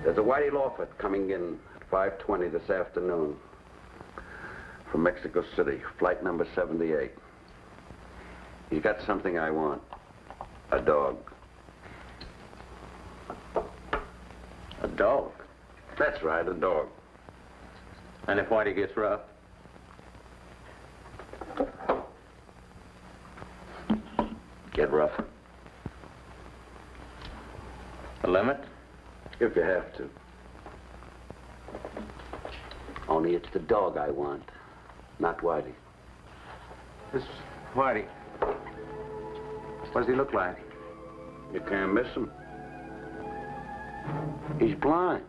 There's a Whitey Lawford coming in at 5:20 this afternoon from Mexico City, flight number 78. He's got something I want. A dog. A dog? That's right, a dog. And if Whitey gets rough? Get rough. The limit? If you have to. Only it's the dog I want, not Whitey. This Whitey. What does he look like? You can't miss him. He's blind.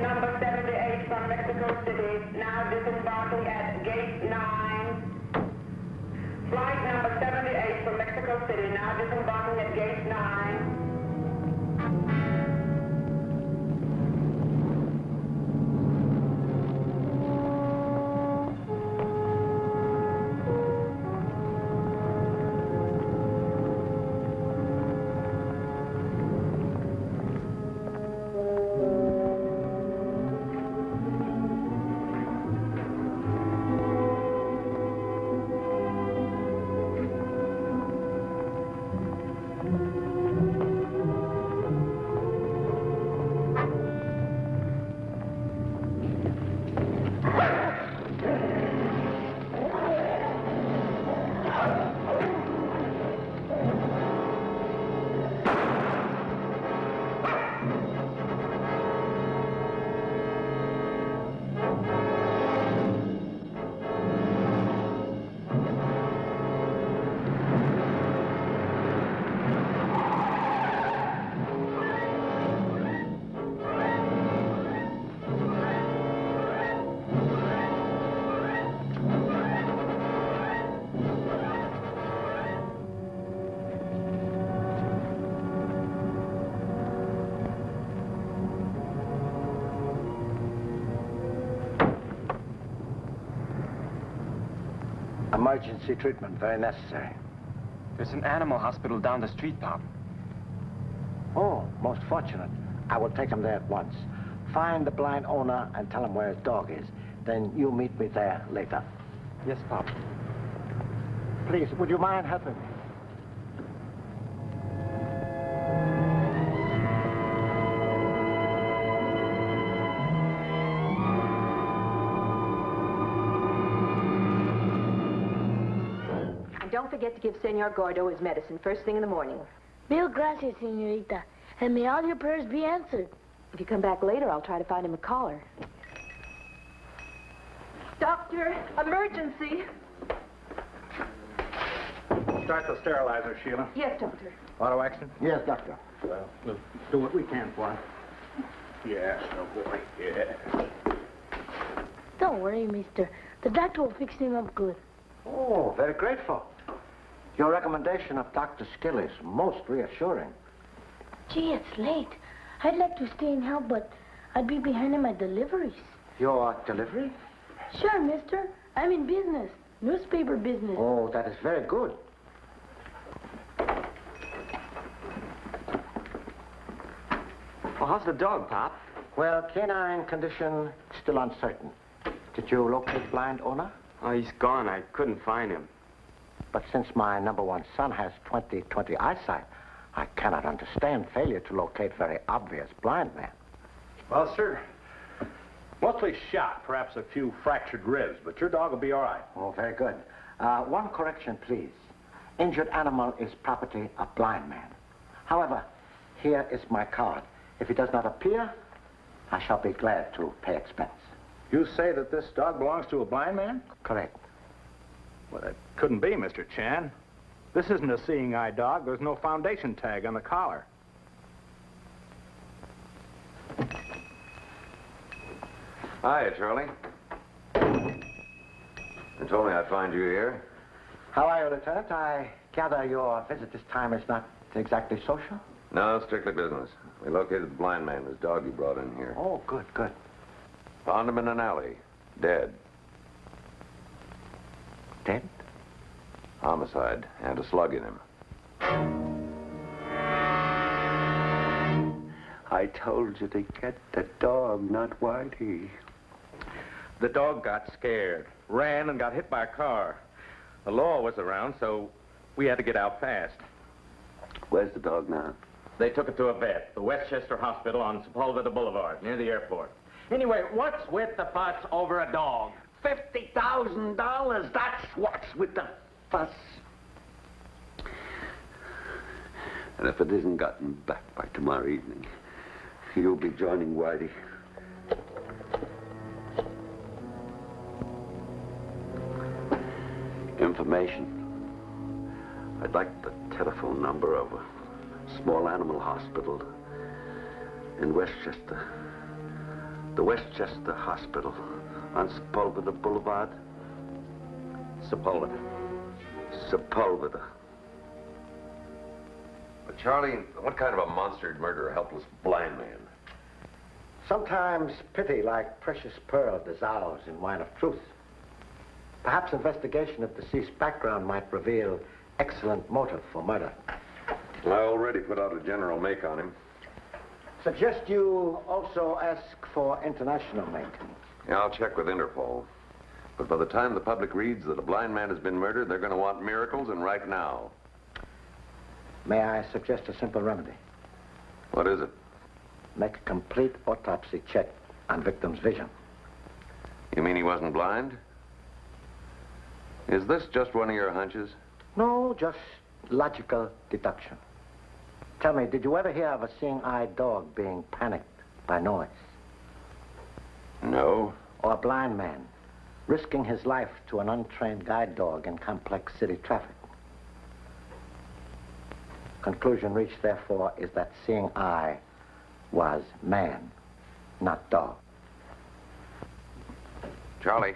Number 78 from Mexico City, now disembarking at gate 9. Flight number 78 from Mexico City, now disembarking at gate 9. Emergency treatment, very necessary. There's an animal hospital down the street, Pop. Oh, most fortunate. I will take him there at once. Find the blind owner and tell him where his dog is. Then you meet me there later. Yes, Pop. Please, would you mind helping me? Don't forget to give Senor Gordo his medicine first thing in the morning. Mil gracias, señorita. And may all your prayers be answered. If you come back later, I'll try to find him a collar. Doctor, emergency. Start the sterilizer, Sheila. Yes, doctor. Auto action? Yes, doctor. Well, we'll do what we can for him. Yes, no boy. Yeah. Don't worry, mister. The doctor will fix him up good. Oh, very grateful. Your recommendation of Dr. Skill is most reassuring. Gee, it's late. I'd like to stay and help, but I'd be behind in my deliveries. Your delivery? Sure, mister. I'm in business. Newspaper business. Oh, that is very good. Well, how's the dog, Pop? Well, canine condition still uncertain. Did you locate blind owner? Oh, he's gone. I couldn't find him. But since my number one son has 20/20 eyesight, I cannot understand failure to locate very obvious blind man. Well, sir, mostly shot, perhaps a few fractured ribs, but your dog will be all right. Oh, very good. One correction, please. Injured animal is property of blind man. However, here is my card. If he does not appear, I shall be glad to pay expense. You say that this dog belongs to a blind man? Correct. Well, that couldn't be, Mr. Chan. This isn't a seeing eye dog. There's no foundation tag on the collar. Hi, Charlie. They told me I'd find you here. How are you, Lieutenant? I gather your visit this time is not exactly social? No, strictly business. We located the blind man, his dog you brought in here. Oh, good, good. Found him in an alley, dead. Dead? Homicide. Had a slug in him. I told you to get the dog, not Whitey. The dog got scared, ran, and got hit by a car. The law was around, so we had to get out fast. Where's the dog now? They took it to a vet, the Westchester Hospital on Sepulveda Boulevard, near the airport. Anyway, what's with the fuss over a dog? $50,000, that's what's with the fuss. And if it isn't gotten back by tomorrow evening, you'll be joining Whitey. Information. I'd like the telephone number of a small animal hospital in Westchester. The Westchester Hospital on Sepulveda Boulevard. Sepulveda. Sepulveda. But Charlie, what kind of a monster murder a helpless blind man? Sometimes pity, like precious pearl, dissolves in wine of truth. Perhaps investigation of deceased background might reveal excellent motive for murder. I already put out a general make on him. Suggest you also ask for international make. Yeah, I'll check with Interpol. But by the time the public reads that a blind man has been murdered, they're going to want miracles, and right now. May I suggest a simple remedy? What is it? Make a complete autopsy check on victim's vision. You mean he wasn't blind? Is this just one of your hunches? No, just logical deduction. Tell me, did you ever hear of a seeing-eye dog being panicked by noise? No. Or a blind man risking his life to an untrained guide dog in complex city traffic? Conclusion reached, therefore, is that seeing eye was man, not dog. Charlie.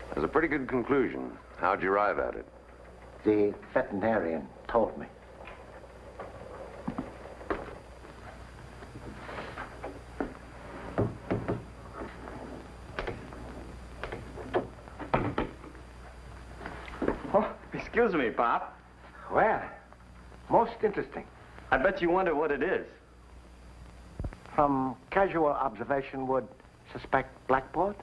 That's a pretty good conclusion. How'd you arrive at it? The veterinarian told me. Oh, excuse me, Pop. Well, most interesting. I bet you wonder what it is. From casual observation, would suspect blackboard?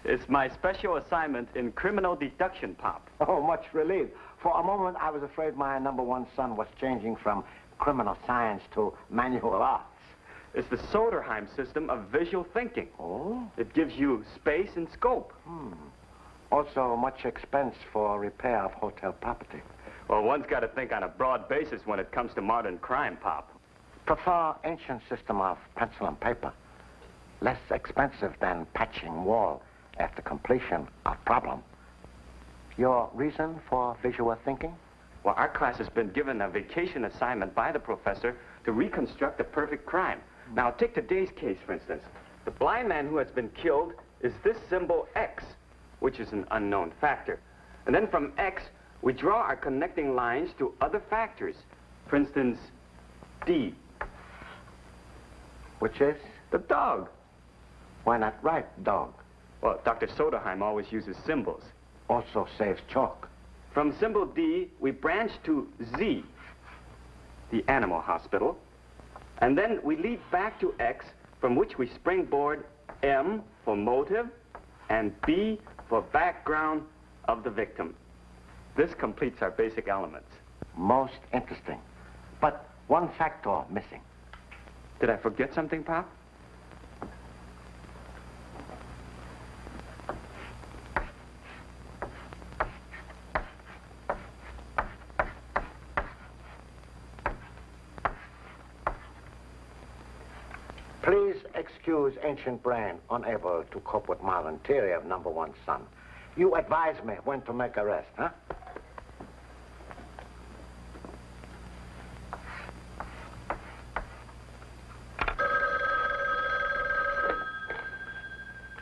It's my special assignment in criminal deduction, Pop. Oh, much relieved. For a moment, I was afraid my number one son was changing from criminal science to manual arts. It's the Soderheim system of visual thinking. Oh? It gives you space and scope. Also, much expense for repair of hotel property. Well, one's got to think on a broad basis when it comes to modern crime, Pop. Prefer ancient system of pencil and paper. Less expensive than patching wall after completion of problem. Your reason for visual thinking? Well, our class has been given a vacation assignment by the professor to reconstruct a perfect crime. Now, take today's case, for instance. The blind man who has been killed is this symbol X, which is an unknown factor. And then from X, we draw our connecting lines to other factors. For instance, D. Which is? The dog. Why not write dog? Well, Dr. Soderheim always uses symbols. Also saves chalk. From symbol D, we branch to Z, the animal hospital. And then we lead back to X, from which we springboard M for motive and B for background of the victim. This completes our basic elements. Most interesting. But one factor missing. Did I forget something, Pop? excuse ancient brain unable to cope with modern theory of number one son. You advise me when to make arrest, huh?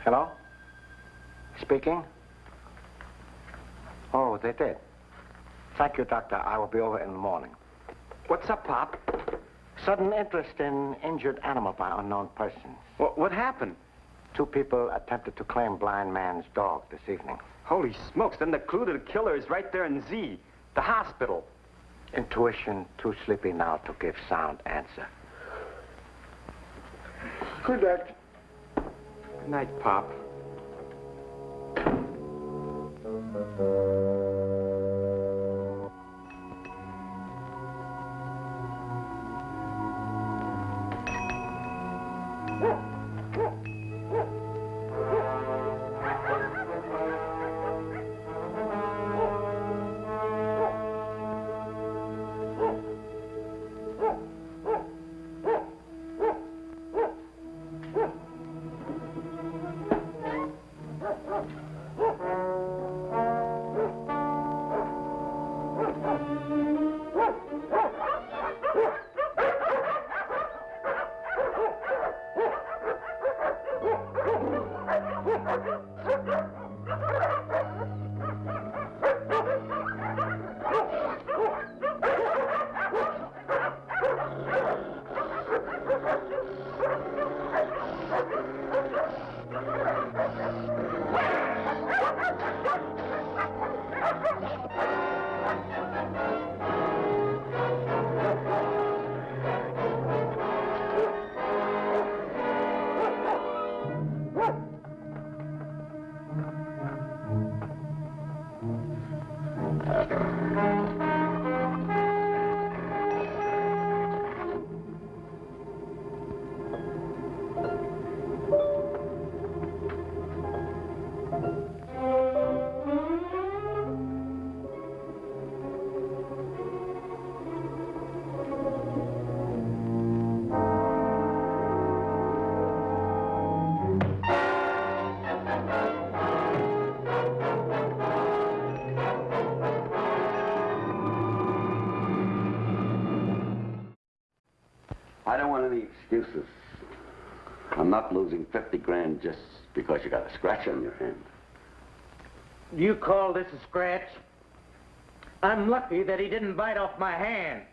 Hello? Speaking? Oh, they did. Thank you, Doctor. I will be over in the morning. What's up, Pop? Sudden interest in injured animal by unknown persons. What happened? 2 people attempted to claim blind man's dog this evening. Holy smokes, then the clue to the killer is right there in Z, the hospital. Intuition too sleepy now to give sound answer. Good night. Good night, Pop. I don't want any excuses. I'm not losing 50 grand just because you got a scratch on your hand. You call this a scratch? I'm lucky that he didn't bite off my hand.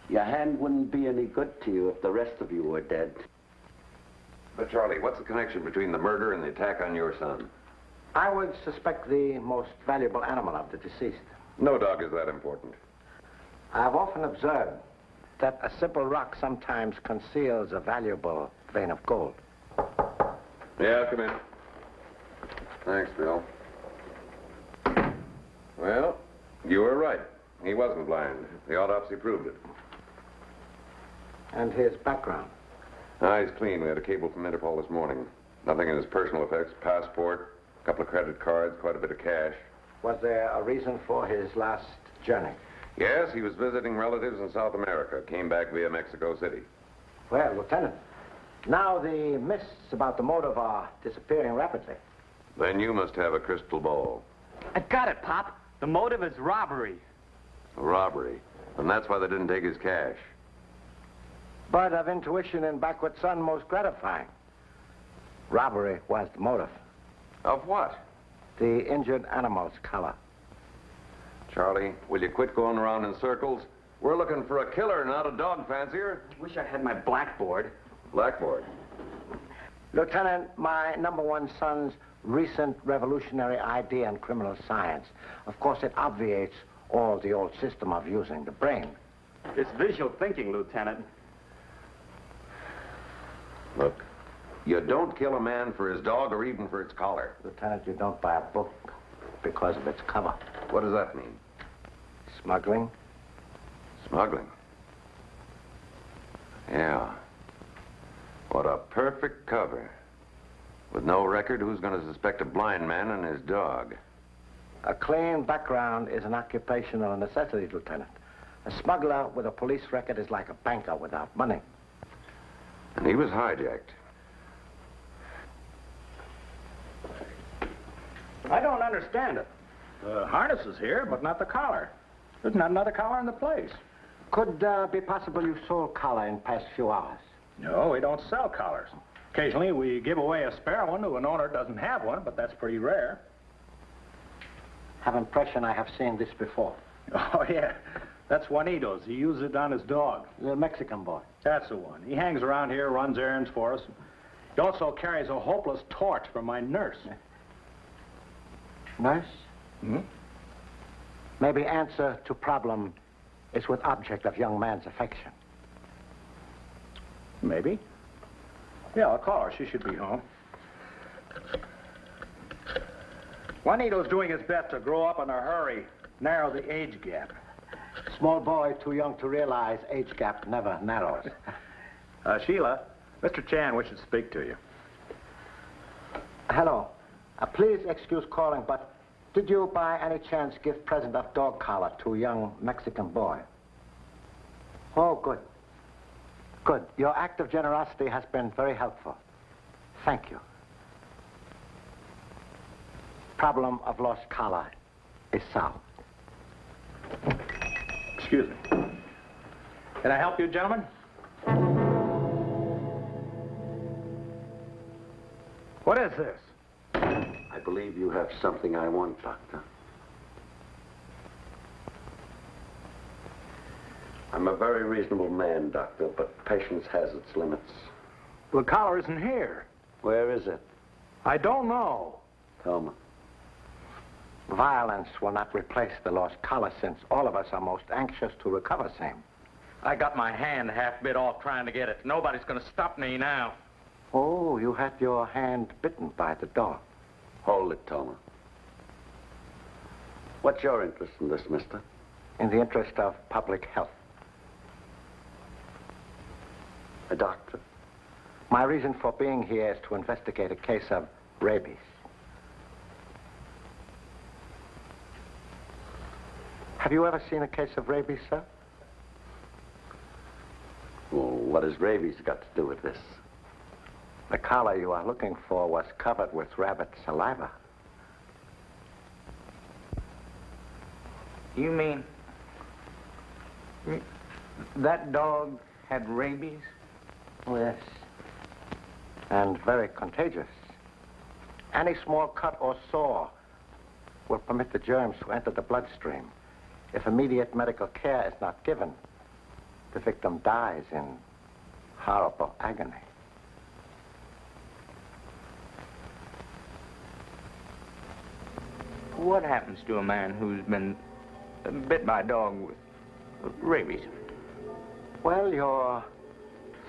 Your hand wouldn't be any good to you if the rest of you were dead. But, Charlie, what's the connection between the murder and the attack on your son? I would suspect the most valuable animal of the deceased. No dog is that important. I've often observed that a simple rock sometimes conceals a valuable vein of gold. Yeah, come in. Thanks, Bill. Well, you were right. He wasn't blind. The autopsy proved it. And his background? Eyes clean. We had a cable from Interpol this morning. Nothing in his personal effects. Passport, a couple of credit cards, quite a bit of cash. Was there a reason for his last journey? Yes, he was visiting relatives in South America. Came back via Mexico City. Well, Lieutenant, now the myths about the motive are disappearing rapidly. Then you must have a crystal ball. I got it, Pop. The motive is robbery. A robbery. And that's why they didn't take his cash. But of intuition in backward son most gratifying. Robbery was the motive. Of what? The injured animal's color. Charlie, will you quit going around in circles? We're looking for a killer, not a dog fancier. Wish I had my blackboard. Blackboard. Lieutenant, my number one son's recent revolutionary idea in criminal science. Of course, it obviates all the old system of using the brain. It's visual thinking, Lieutenant. Look, you don't kill a man for his dog or even for its collar. Lieutenant, you don't buy a book because of its cover. What does that mean? Smuggling? Smuggling. Yeah. What a perfect cover. With no record, who's going to suspect a blind man and his dog? A clean background is an occupational necessity, Lieutenant. A smuggler with a police record is like a banker without money. And he was hijacked. I don't understand it. The harness is here, but not the collar. There's not another collar in the place. Could be possible you sold collar in past few hours. No, we don't sell collars. Occasionally, we give away a spare one to an owner who doesn't have one, but that's pretty rare. Have impression I have seen this before. Oh, yeah. That's Juanito's. He uses it on his dog. The Mexican boy. That's the one. He hangs around here, runs errands for us. He also carries a hopeless torch for my nurse. Nurse? Hmm? Maybe answer to problem is with object of young man's affection. Maybe. Yeah, I'll call her. She should be home. Juanito's doing his best to grow up in a hurry, narrow the age gap. Small boy too young to realize age gap never narrows. Sheila, Mr. Chan wishes to speak to you. Hello. Please excuse calling, but did you by any chance give present of dog collar to a young Mexican boy? Oh, good. Good. Your act of generosity has been very helpful. Thank you. Problem of lost collar is solved. Excuse me. Can I help you, gentlemen? What is this? I believe you have something I want, Doctor. I'm a very reasonable man, Doctor, but patience has its limits. The collar isn't here. Where is it? I don't know. Tell me. Violence will not replace the lost collar since all of us are most anxious to recover same. I got my hand half bit off trying to get it. Nobody's going to stop me now. Oh, you had your hand bitten by the dog. Hold it, Toma. What's your interest in this, mister? In the interest of public health. A doctor? My reason for being here is to investigate a case of rabies. Have you ever seen a case of rabies, sir? Well, what has rabies got to do with this? The collar you are looking for was covered with rabbit saliva. You mean that dog had rabies? Oh, yes. And very contagious. Any small cut or sore will permit the germs to enter the bloodstream. If immediate medical care is not given, the victim dies in horrible agony. What happens to a man who's been bit by a dog with rabies? Well, your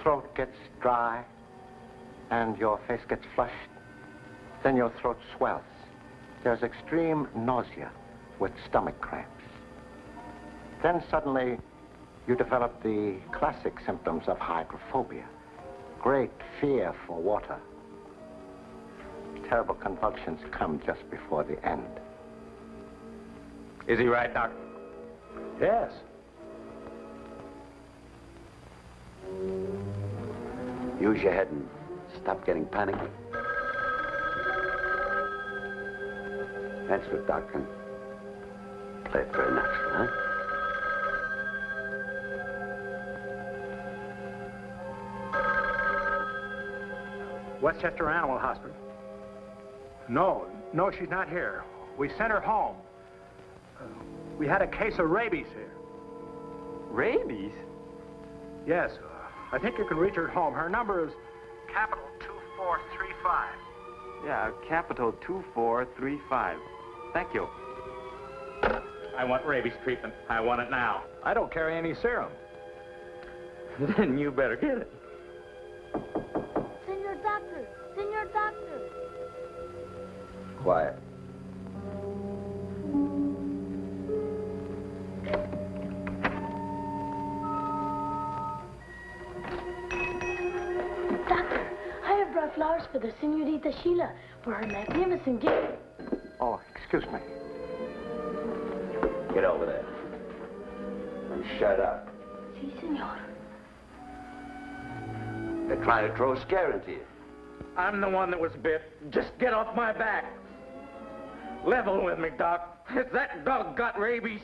throat gets dry and your face gets flushed. Then your throat swells. There's extreme nausea with stomach cramps. Then suddenly you develop the classic symptoms of hydrophobia. Great fear for water. Terrible convulsions come just before the end. Is he right, Doc? Yes. Use your head and stop getting panicky. That's good, Doctor. Play it very natural, huh? Westchester Animal Hospital. No, she's not here. We sent her home. We had a case of rabies here. Rabies? Yes, I think you can reach her at home. Her number is capital 2435. Yeah, capital 2435. Thank you. I want rabies treatment. I want it now. I don't carry any serum. Then you better get it. Senor Doctor! Senor Doctor! Quiet. Doctor, I have brought flowers for the Senorita Sheila for her magnificent gift. Oh, excuse me. Get over there. And shut up. Si, senor. They're trying to throw a scare into you. I'm the one that was bit. Just get off my back. Level with me, Doc. Has that dog got rabies?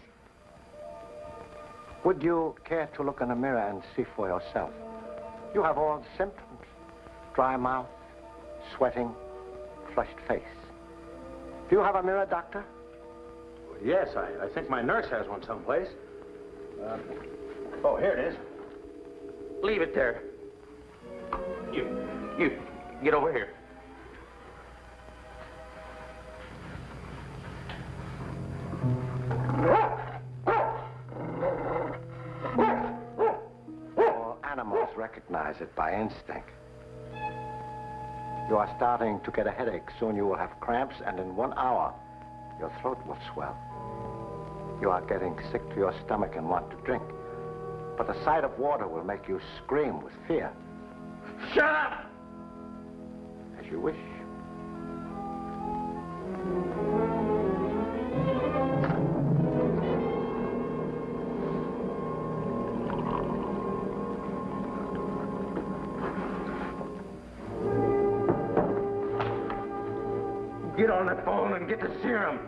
Would you care to look in the mirror and see for yourself? You have all the symptoms. Dry mouth, sweating, flushed face. Do you have a mirror, doctor? Yes, I think my nurse has one someplace. Oh, here it is. Leave it there. You, get over here. All animals recognize it by instinct. You are starting to get a headache. Soon you will have cramps, and in 1 hour, your throat will swell. You are getting sick to your stomach and want to drink. But the sight of water will make you scream with fear. Shut up! As you wish. Get on the phone and get the serum.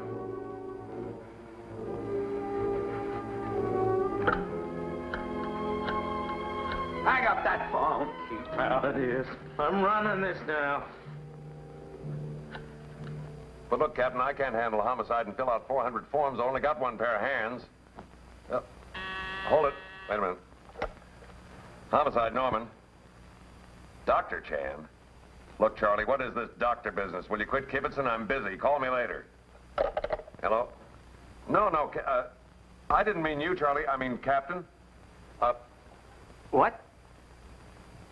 Hang up that phone. Keep out of this. I'm running this now. But look, Captain, I can't handle a homicide and fill out 400 forms. I only got one pair of hands. Hold it. Wait a minute. Homicide, Norman. Dr. Chan. Look, Charlie, what is this doctor business? Will you quit kibitzing? I'm busy. Call me later. Hello? No, I didn't mean you, Charlie. I mean Captain. What?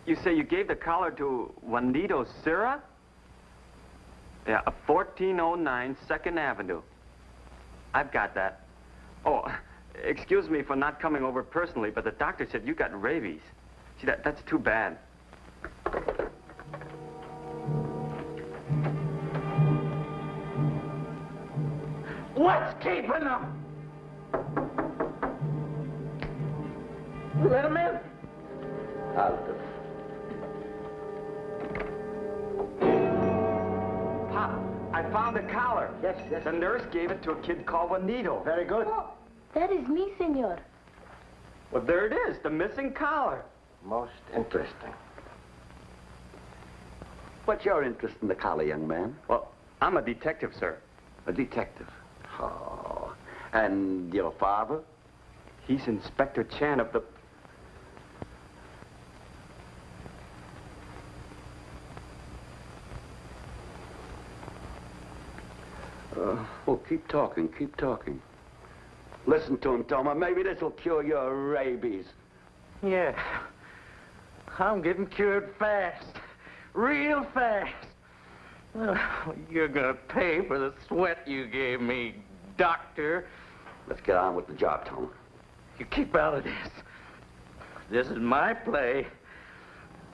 You say you gave the collar to Juanito Sierra? Yeah, 1409 2nd Avenue. I've got that. Oh, excuse me for not coming over personally, but the doctor said you got rabies. See, that's too bad. What's keeping them? Let them in. Out of Pop, I found the collar. Yes, yes. The nurse gave it to a kid called Juanito. Very good. Oh, that is me, senor. Well, there it is, the missing collar. Most interesting. What's your interest in the collar, young man? Well, I'm a detective, sir. A detective. Oh. And your father? He's Inspector Chan of the... Oh, keep talking, keep talking. Listen to him, Toma. Maybe this'll cure your rabies. Yeah. I'm getting cured fast. Real fast. Well, you're gonna pay for the sweat you gave me, doctor. Let's get on with the job, Toma. You keep out of this. This is my play.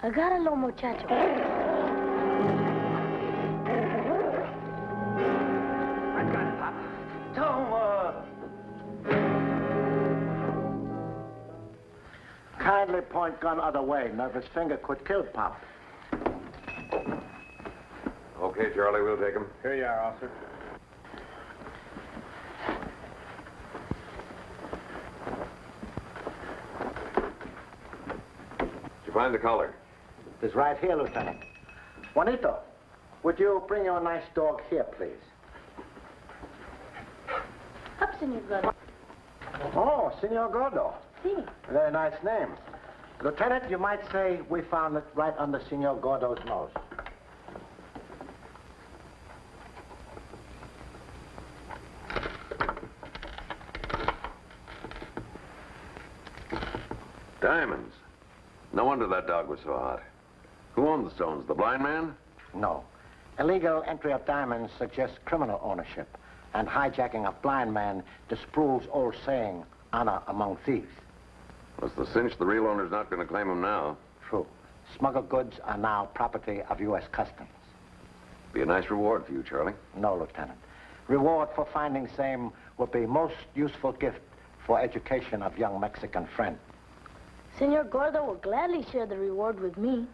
Agárralo, muchacho. I got it, Pop. Toma! Kindly point gun other way. Nervous finger could kill Pop. Okay, Charlie, we'll take him. Here you are, officer. Did you find the collar? It's right here, Lieutenant. Juanito, would you bring your nice dog here, please? Up, senor Gordo. Oh, Senor Gordo. Si. Very nice name. Lieutenant, you might say we found it right under Senor Gordo's nose. Diamonds. No wonder that dog was so hot. Who owned the stones? The blind man? No. Illegal entry of diamonds suggests criminal ownership, and hijacking a blind man disproves old saying, honor among thieves. What's the cinch? The real owner's not going to claim them now. True. Smuggled goods are now property of U.S. Customs. Be a nice reward for you, Charlie. No, Lieutenant. Reward for finding same would be most useful gift for education of young Mexican friend. Senor Gordo will gladly share the reward with me.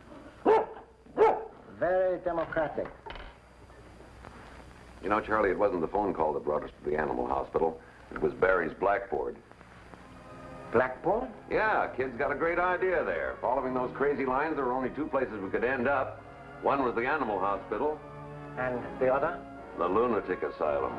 very democratic. You know, Charlie, it wasn't the phone call that brought us to the animal hospital. It was Barry's blackboard. Blackboard? Yeah, kid's got a great idea there. Following those crazy lines, there were only two places we could end up. One was the animal hospital. And the other? The lunatic asylum.